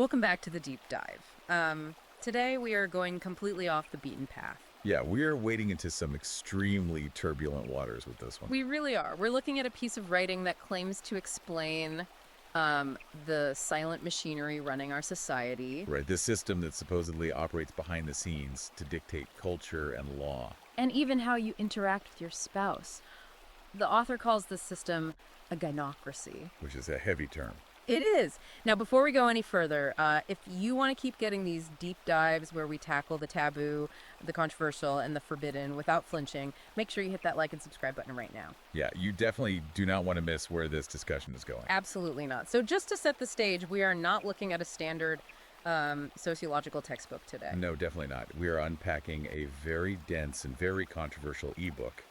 Welcome back to the deep dive. Today we are going completely off the beaten path. Yeah, we're wading into some extremely turbulent waters with this one. We really are. We're looking at a piece of writing that claims to explain the silent machinery running our society. Right, this system that supposedly operates behind the scenes to dictate culture and law. And even how you interact with your spouse. The author calls this system a gynocracy. Which is a heavy term. It is. Now, before we go any further, if you want to keep getting these deep dives where we tackle the taboo, the controversial, and the forbidden without flinching, make sure you hit that like and subscribe button right now. Yeah, you definitely do not want to miss where this discussion is going. Absolutely not. So just to set the stage, we are not looking at a standard sociological textbook today. No, definitely not. We are unpacking a very dense and very controversial ebook.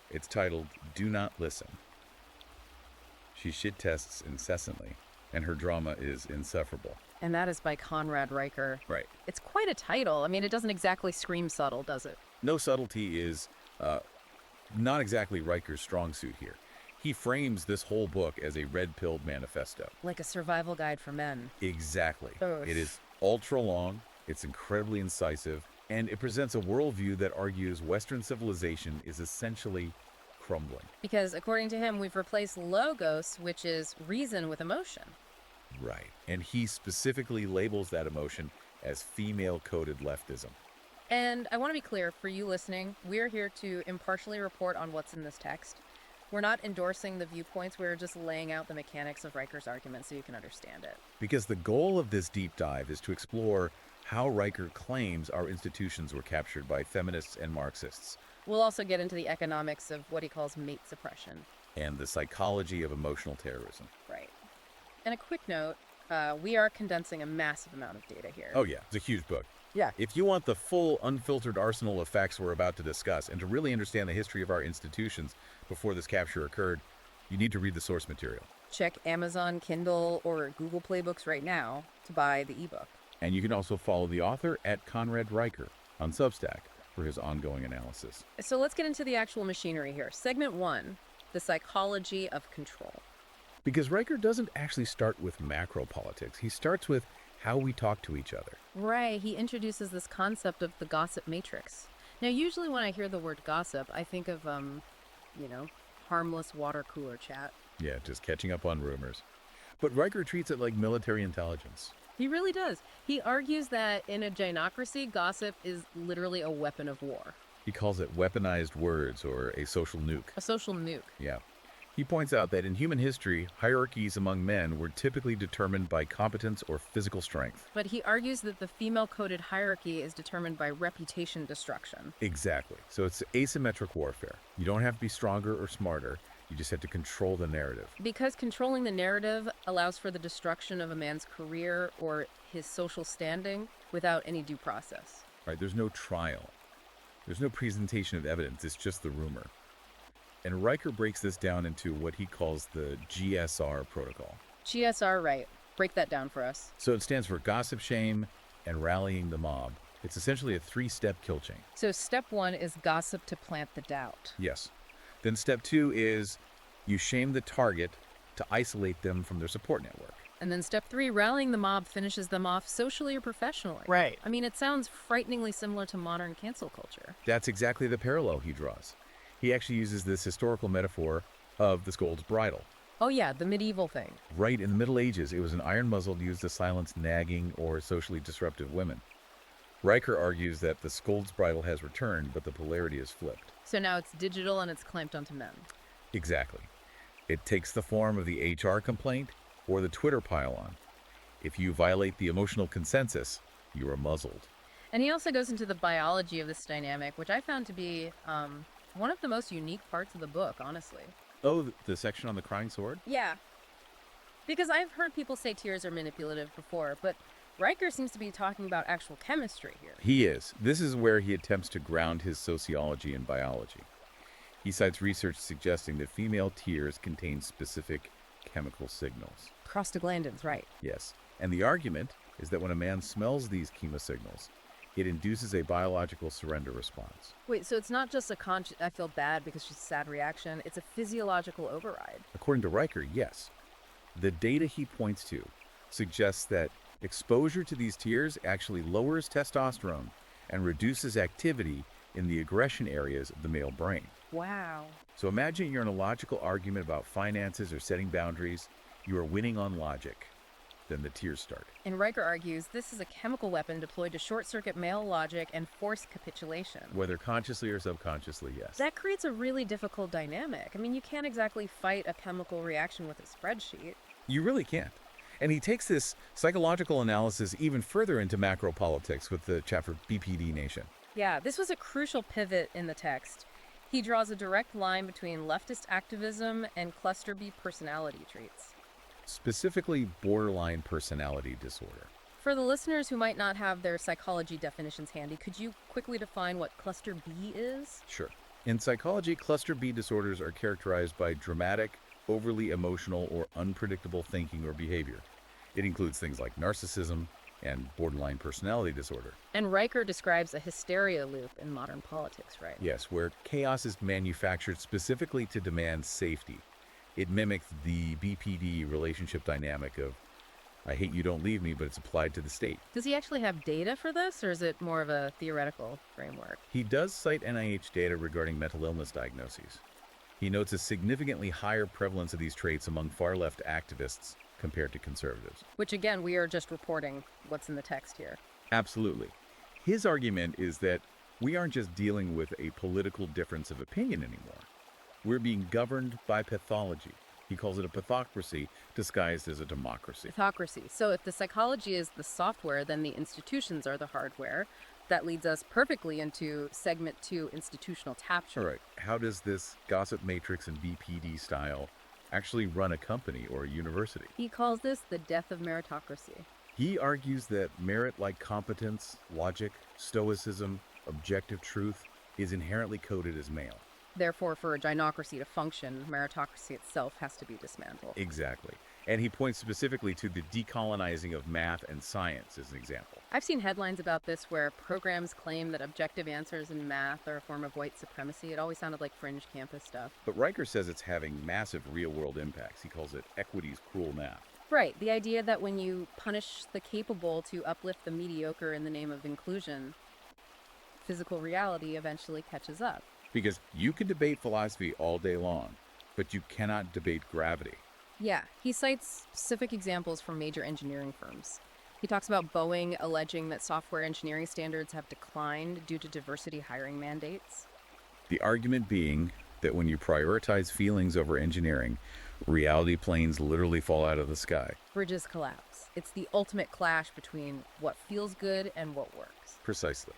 It's titled, Do Not Listen. She shit tests incessantly, and her drama is insufferable. And that is by Conrad Riker. Right. It's quite a title. I mean, it doesn't exactly scream subtle, does it? No subtlety is not exactly Riker's strong suit here. He frames this whole book as a red-pilled manifesto. Like a survival guide for men. Exactly. Ugh. It is ultra long, it's incredibly incisive, and it presents a worldview that argues Western civilization is essentially crumbling. Because according to him, we've replaced logos, which is reason, with emotion. Right. And he specifically labels that emotion as female-coded leftism. And I want to be clear, for you listening, we're here to impartially report on what's in this text. We're not endorsing the viewpoints, we're just laying out the mechanics of Riker's argument so you can understand it. Because the goal of this deep dive is to explore how Riker claims our institutions were captured by feminists and Marxists, We'll also get into the economics of what he calls mate suppression. and the psychology of emotional terrorism. Right. And a quick note, we are condensing a massive amount of data here. Oh yeah, it's a huge book. Yeah. If you want the full, unfiltered arsenal of facts we're about to discuss and to really understand the history of our institutions before this capture occurred, you need to read the source material. Check Amazon, Kindle, or Google Play Books right now to buy the ebook. And you can also follow the author at Conrad Riker on Substack for his ongoing analysis. So let's get into the actual machinery here. Segment 1, the psychology of control. Because Riker doesn't actually start with macro politics. He starts with how we talk to each other. Right, he introduces this concept of the gossip matrix. Now, usually when I hear the word gossip, I think of, harmless water cooler chat. Yeah, just catching up on rumors. But Riker treats it like military intelligence. He really does. He argues that in a gynocracy, gossip is literally a weapon of war. He calls it weaponized words or a social nuke. A social nuke. Yeah. He points out that in human history, hierarchies among men were typically determined by competence or physical strength. But he argues that the female-coded hierarchy is determined by reputation destruction. Exactly. So it's asymmetric warfare. You don't have to be stronger or smarter. You just have to control the narrative. Because controlling the narrative allows for the destruction of a man's career or his social standing without any due process. Right? There's no trial. There's no presentation of evidence. It's just the rumor. And Riker breaks this down into what he calls the GSR protocol. GSR, right. Break that down for us. So it stands for gossip, shame, and rallying the mob. It's essentially a 3-step kill chain. So step 1 is gossip to plant the doubt. Yes. Then step 2 is you shame the target to isolate them from their support network. And then step 3, rallying the mob finishes them off socially or professionally. Right. I mean, it sounds frighteningly similar to modern cancel culture. That's exactly the parallel he draws. He actually uses this historical metaphor of the scold's bridle. Oh yeah, the medieval thing. Right, in the Middle Ages, it was an iron muzzle used to silence nagging or socially disruptive women. Riker argues that the scold's bridle has returned, but the polarity is flipped. So now it's digital and it's clamped onto men. Exactly. It takes the form of the HR complaint or the Twitter pile-on. If you violate the emotional consensus, you are muzzled. And he also goes into the biology of this dynamic, which I found to be one of the most unique parts of the book, honestly. Oh, the section on the crying sword? Yeah. Because I've heard people say tears are manipulative before, but Riker seems to be talking about actual chemistry here. He is. This is where he attempts to ground his sociology in biology. He cites research suggesting that female tears contain specific chemical signals. Prostaglandins, right. Yes. And the argument is that when a man smells these chemosignals, it induces a biological surrender response. Wait, so it's not just a I feel bad because she's a sad reaction, it's a physiological override. According to Riker, yes. The data he points to suggests that Exposure to these tears actually lowers testosterone and reduces activity in the aggression areas of the male brain. Wow. So imagine you're in a logical argument about finances or setting boundaries. You are winning on logic. Then the tears start. And Riker argues this is a chemical weapon deployed to short-circuit male logic and force capitulation. Whether consciously or subconsciously, yes. That creates a really difficult dynamic. I mean, you can't exactly fight a chemical reaction with a spreadsheet. You really can't. And he takes this psychological analysis even further into macro politics with the chapter BPD Nation. Yeah, this was a crucial pivot in the text. He draws a direct line between leftist activism and cluster B personality traits. Specifically, borderline personality disorder. For the listeners who might not have their psychology definitions handy, could you quickly define what cluster B is? Sure. In psychology, cluster B disorders are characterized by dramatic, overly emotional, or unpredictable thinking or behavior. It includes things like narcissism and borderline personality disorder. And Riker describes a hysteria loop in modern politics, right? Yes, where chaos is manufactured specifically to demand safety. It mimics the BPD relationship dynamic of, I hate you, don't leave me, but it's applied to the state. Does he actually have data for this, or is it more of a theoretical framework? He does cite NIH data regarding mental illness diagnoses. He notes a significantly higher prevalence of these traits among far-left activists compared to conservatives. Which, again, we are just reporting what's in the text here. Absolutely. His argument is that we aren't just dealing with a political difference of opinion anymore. We're being governed by pathology. He calls it a pathocracy disguised as a democracy. Pathocracy. So if the psychology is the software, then the institutions are the hardware. That leads us perfectly into segment 2, institutional tapture. All right. How does this gossip matrix and BPD style actually run a company or a university? He calls this the death of meritocracy. He argues that merit, like competence, logic, stoicism, objective truth, is inherently coded as male. Therefore, for a gynocracy to function, meritocracy itself has to be dismantled. Exactly. And he points specifically to the decolonizing of math and science as an example. I've seen headlines about this where programs claim that objective answers in math are a form of white supremacy. It always sounded like fringe campus stuff. But Riker says it's having massive real-world impacts. He calls it equity's cruel math. Right, the idea that when you punish the capable to uplift the mediocre in the name of inclusion, physical reality eventually catches up. Because you can debate philosophy all day long, but you cannot debate gravity. Yeah, he cites specific examples from major engineering firms. He talks about Boeing alleging that software engineering standards have declined due to diversity hiring mandates. The argument being that when you prioritize feelings over engineering, reality planes literally fall out of the sky. Bridges collapse. It's the ultimate clash between what feels good and what works. Precisely.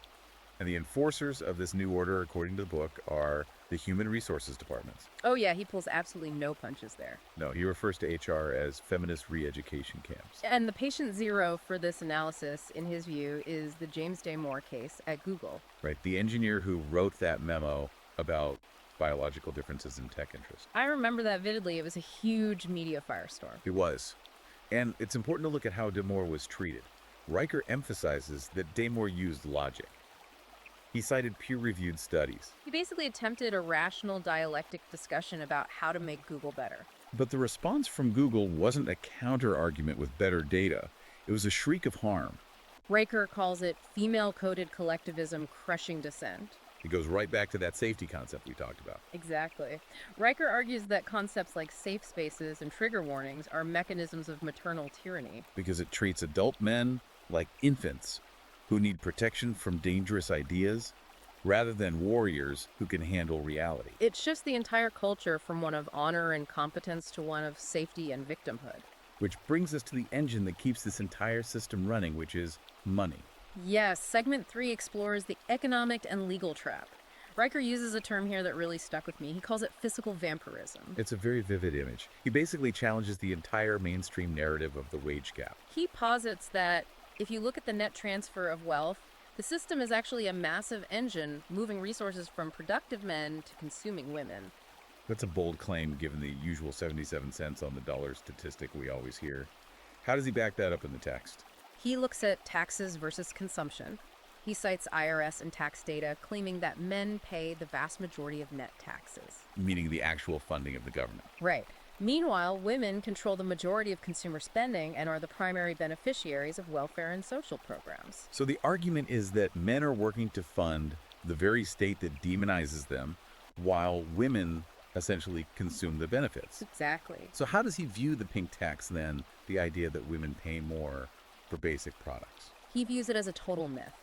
And the enforcers of this new order, according to the book, are the human resources departments. Oh yeah, he pulls absolutely no punches there. No, he refers to HR as feminist re-education camps. And the patient zero for this analysis, in his view, is the James Day Moore case at Google. Right, the engineer who wrote that memo about biological differences in tech interest. I remember that vividly. It was a huge media firestorm. It was. And it's important to look at how Damore was treated. Riker emphasizes that Damore used logic. He cited peer-reviewed studies. He basically attempted a rational dialectic discussion about how to make Google better. But the response from Google wasn't a counter-argument with better data. It was a shriek of harm. Riker calls it female-coded collectivism crushing dissent. It goes right back to that safety concept we talked about. Exactly. Riker argues that concepts like safe spaces and trigger warnings are mechanisms of maternal tyranny. Because it treats adult men like infants who need protection from dangerous ideas rather than warriors who can handle reality. It shifts the entire culture from one of honor and competence to one of safety and victimhood. Which brings us to the engine that keeps this entire system running, which is money. Yes, segment 3 explores the economic and legal trap. Riker uses a term here that really stuck with me. He calls it physical vampirism. It's a very vivid image. He basically challenges the entire mainstream narrative of the wage gap. He posits that if you look at the net transfer of wealth, the system is actually a massive engine moving resources from productive men to consuming women. That's a bold claim given the usual 77 cents on the dollar statistic we always hear. How does he back that up in the text? He looks at taxes versus consumption. He cites IRS and tax data claiming that men pay the vast majority of net taxes. Meaning the actual funding of the government. Right. Meanwhile, women control the majority of consumer spending and are the primary beneficiaries of welfare and social programs. So the argument is that men are working to fund the very state that demonizes them, while women essentially consume the benefits. Exactly. So how does he view the pink tax then, the idea that women pay more for basic products? He views it as a total myth.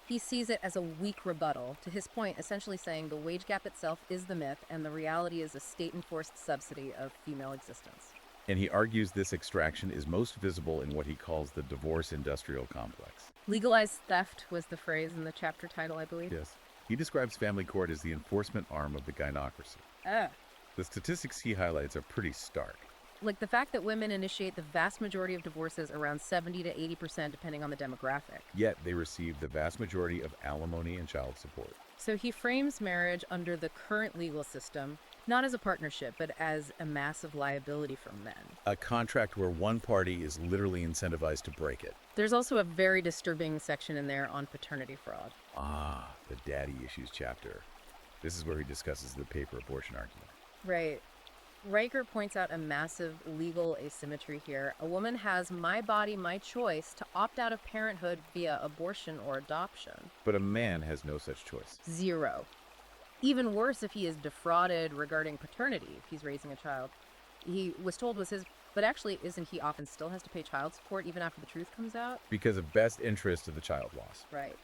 He sees it as a weak rebuttal to his point, essentially saying the wage gap itself is the myth and the reality is a state-enforced subsidy of female existence. And he argues this extraction is most visible in what he calls the divorce industrial complex. Legalized theft was the phrase in the chapter title, I believe. Yes. He describes family court as the enforcement arm of the gynocracy. Ah. The statistics he highlights are pretty stark. Like the fact that women initiate the vast majority of divorces, around 70 to 80% depending on the demographic. Yet they receive the vast majority of alimony and child support. So he frames marriage under the current legal system not as a partnership, but as a massive liability for men. A contract where one party is literally incentivized to break it. There's also a very disturbing section in there on paternity fraud. Ah, the daddy issues chapter. This is where he discusses the paper abortion argument. Right. Riker points out a massive legal asymmetry here. A woman has my body, my choice to opt out of parenthood via abortion or adoption. But a man has no such choice. Zero. Even worse if he is defrauded regarding paternity, if he's raising a child. He was told was his, but actually isn't he often still has to pay child support even after the truth comes out? Because of best interest of the child loss. Right.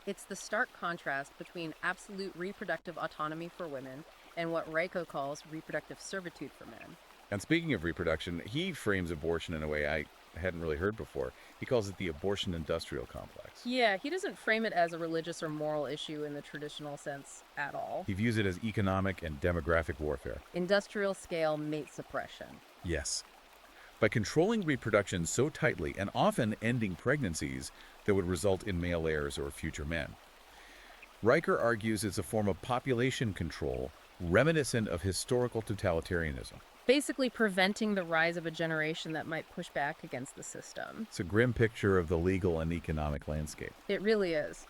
It's the stark contrast between absolute reproductive autonomy for women and what Riker calls reproductive servitude for men. And speaking of reproduction, he frames abortion in a way I hadn't really heard before. He calls it the abortion industrial complex. Yeah, he doesn't frame it as a religious or moral issue in the traditional sense at all. He views it as economic and demographic warfare. Industrial scale mate suppression. Yes. By controlling reproduction so tightly and often ending pregnancies that would result in male heirs or future men. Riker argues it's a form of population control reminiscent of historical totalitarianism. Basically preventing the rise of a generation that might push back against the system. It's a grim picture of the legal and economic landscape. It really is.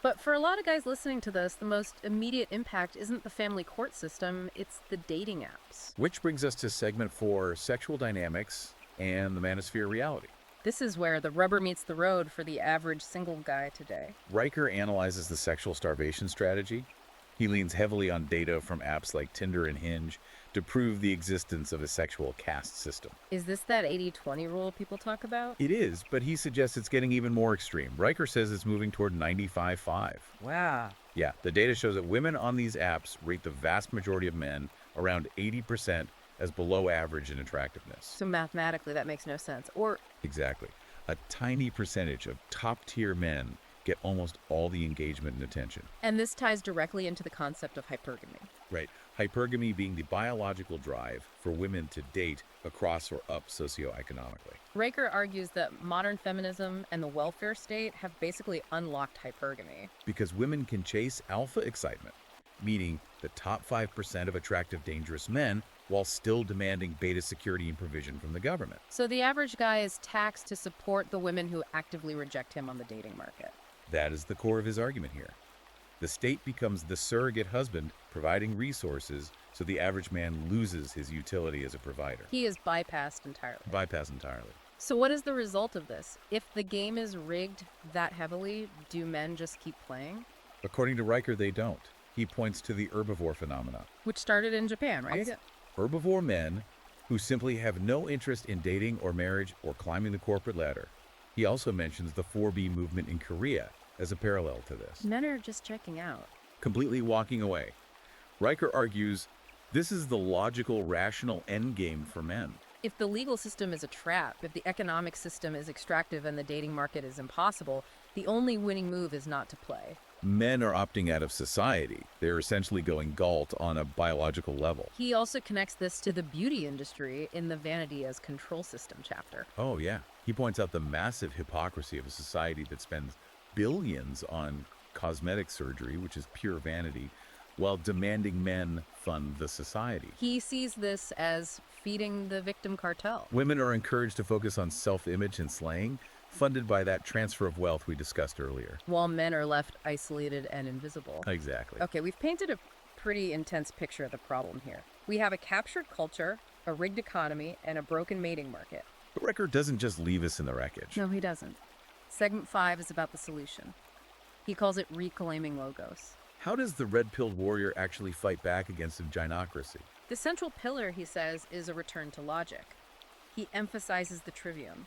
But for a lot of guys listening to this, the most immediate impact isn't the family court system, it's the dating apps. Which brings us to segment 4, sexual dynamics and the manosphere reality. This is where the rubber meets the road for the average single guy today. Riker analyzes the sexual starvation strategy. He leans heavily on data from apps like Tinder and Hinge to prove the existence of a sexual caste system. Is this that 80-20 rule people talk about? It is, but he suggests it's getting even more extreme. Riker says it's moving toward 95-5. Wow. Yeah, the data shows that women on these apps rate the vast majority of men, around 80%, as below average in attractiveness. So mathematically that makes no sense. Or Exactly. A tiny percentage of top-tier men get almost all the engagement and attention. and this ties directly into the concept of hypergamy. Right. Hypergamy being the biological drive for women to date across or up socioeconomically. Riker argues that modern feminism and the welfare state have basically unlocked hypergamy. Because women can chase alpha excitement, meaning the top 5% of attractive, dangerous men, while still demanding beta security and provision from the government. So the average guy is taxed to support the women who actively reject him on the dating market. That is the core of his argument here. The state becomes the surrogate husband, providing resources so the average man loses his utility as a provider. He is bypassed entirely. Bypass entirely. So what is the result of this? If the game is rigged that heavily, do men just keep playing? According to Riker, they don't. He points to the herbivore phenomenon. Which started in Japan, right? Herbivore men who simply have no interest in dating or marriage or climbing the corporate ladder. He also mentions the 4B movement in Korea as a parallel to this. Men are just checking out. Completely walking away. Riker argues this is the logical, rational endgame for men. If the legal system is a trap, if the economic system is extractive and the dating market is impossible, the only winning move is not to play. Men are opting out of society. They're essentially going galt on a biological level. He also connects this to the beauty industry in the Vanity as Control System chapter. Oh, yeah. He points out the massive hypocrisy of a society that spends billions on cosmetic surgery, which is pure vanity, while demanding men fund the society. He sees this as feeding the victim cartel. Women are encouraged to focus on self-image and slaying, funded by that transfer of wealth we discussed earlier. While men are left isolated and invisible. Exactly. Okay, we've painted a pretty intense picture of the problem here. We have a captured culture, a rigged economy, and a broken mating market. But Riker doesn't just leave us in the wreckage. No, he doesn't. Segment 5 is about the solution. He calls it reclaiming logos. How does the red-pilled warrior actually fight back against a gynocracy? The central pillar, he says, is a return to logic. He emphasizes the trivium.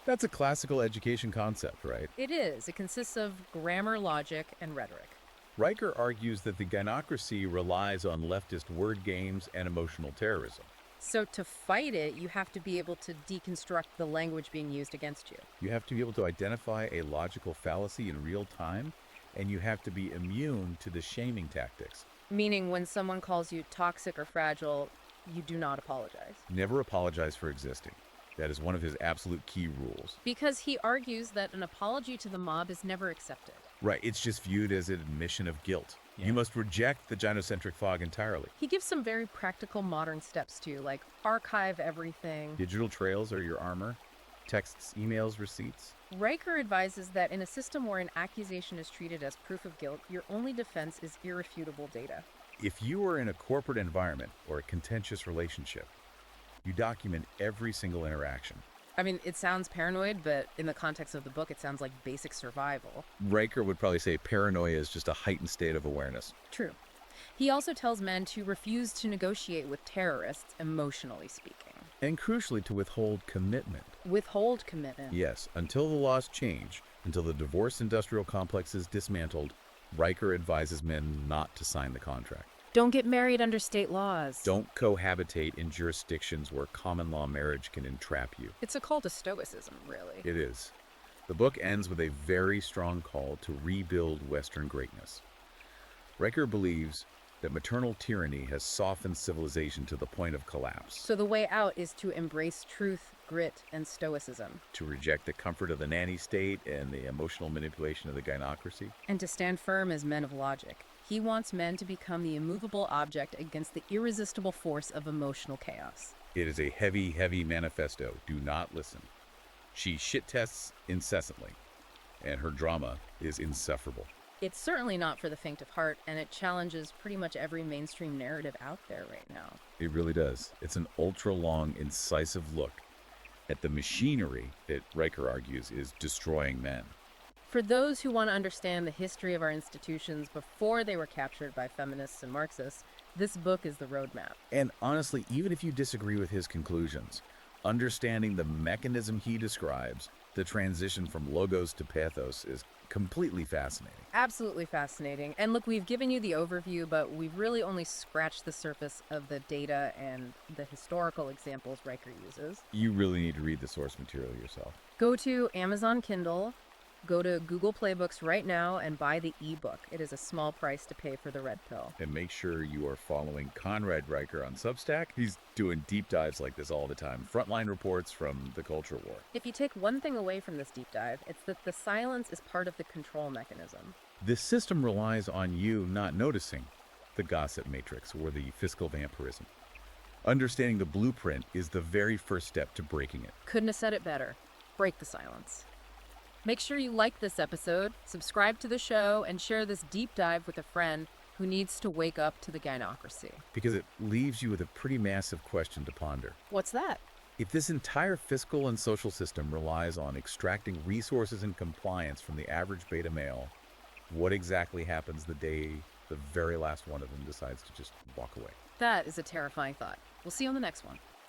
That's a classical education concept, right? It is. It consists of grammar, logic, and rhetoric. Riker argues that the gynocracy relies on leftist word games and emotional terrorism. So to fight it, you have to be able to deconstruct the language being used against you. You have to be able to identify a logical fallacy in real time, and you have to be immune to the shaming tactics. Meaning when someone calls you toxic or fragile, you do not apologize. Never apologize for existing. That is one of his absolute key rules. Because he argues that an apology to the mob is never accepted. Right, it's just viewed as an admission of guilt. Yeah. You must reject the gynocentric fog entirely. He gives some very practical modern steps too, like archive everything. Digital trails are your armor. Texts, emails, receipts. Riker advises that in a system where an accusation is treated as proof of guilt, your only defense is irrefutable data. If you are in a corporate environment or a contentious relationship, you document every single interaction. I mean, it sounds paranoid, but in the context of the book, it sounds like basic survival. Riker would probably say paranoia is just a heightened state of awareness. True. He also tells men to refuse to negotiate with terrorists, emotionally speaking. And crucially, to withhold commitment. Withhold commitment. Yes, until the laws change, until the divorce industrial complex is dismantled, Riker advises men not to sign the contract. Don't get married under state laws. Don't cohabitate in jurisdictions where common law marriage can entrap you. It's a call to stoicism, really. It is. The book ends with a very strong call to rebuild Western greatness. Riker believes that maternal tyranny has softened civilization to the point of collapse. So the way out is to embrace truth, grit, and stoicism. To reject the comfort of the nanny state and the emotional manipulation of the gynocracy. And to stand firm as men of logic. He wants men to become the immovable object against the irresistible force of emotional chaos. It is a heavy, heavy manifesto. Do not listen. She shit tests incessantly, and her drama is insufferable. It's certainly not for the faint of heart, and it challenges pretty much every mainstream narrative out there right now. It really does. It's an ultra-long, incisive look at the machinery that Riker argues is destroying men. For those who want to understand the history of our institutions before they were captured by feminists and Marxists, this book is the roadmap. And honestly, even if you disagree with his conclusions, understanding the mechanism he describes, the transition from logos to pathos, is completely fascinating. Absolutely fascinating. And look, we've given you the overview, but we've really only scratched the surface of the data and the historical examples Riker uses. You really need to read the source material yourself. Go to Amazon Kindle, go to Google Playbooks right now and buy the ebook. It is a small price to pay for the red pill. And make sure you are following Conrad Riker on Substack. He's doing deep dives like this all the time. Frontline reports from the culture war. If you take one thing away from this deep dive, it's that the silence is part of the control mechanism. This system relies on you not noticing the gossip matrix or the fiscal vampirism. Understanding the blueprint is the very first step to breaking it. Couldn't have said it better. Break the silence. Make sure you like this episode, subscribe to the show, and share this deep dive with a friend who needs to wake up to the gynocracy. Because it leaves you with a pretty massive question to ponder. What's that? If this entire fiscal and social system relies on extracting resources and compliance from the average beta male, what exactly happens the day the very last one of them decides to just walk away? That is a terrifying thought. We'll see you on the next one.